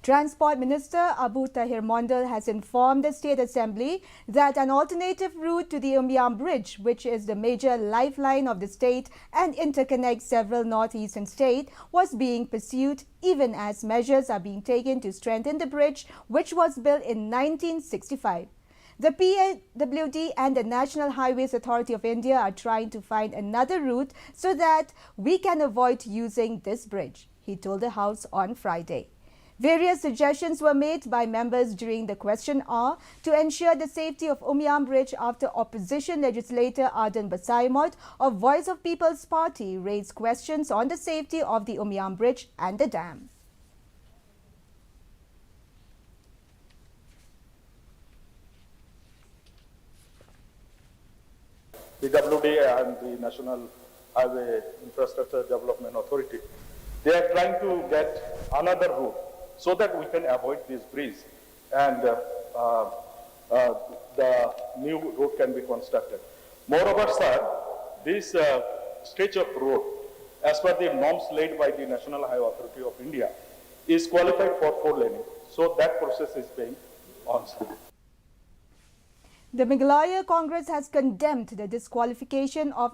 Transport Minister Abu Tahir Mondol has informed the State Assembly that an alternative route to the Umiam Bridge, which is the major lifeline of the state and interconnects several northeastern states, was being pursued even as measures are being taken to strengthen the bridge, which was built in 1965. The PWD and the National Highways Authority of India are trying to find another route so that we can avoid using this bridge, he told the House on Friday. Various suggestions were made by members during the question hour to ensure the safety of Umiam Bridge after opposition legislator Adan Basaimot of Voice of People's Party raised questions on the safety of the Umiam Bridge and the dam. PWD and the National Highway Infrastructure Development Authority, they are trying to get another route so that we can avoid this bridge and the new road can be constructed. Moreover, sir, this stretch of road, as per the norms laid by the National Highway Authority of India, is qualified for 4-laning. So that process is being on, sir. The Meghalaya Congress has condemned the disqualification of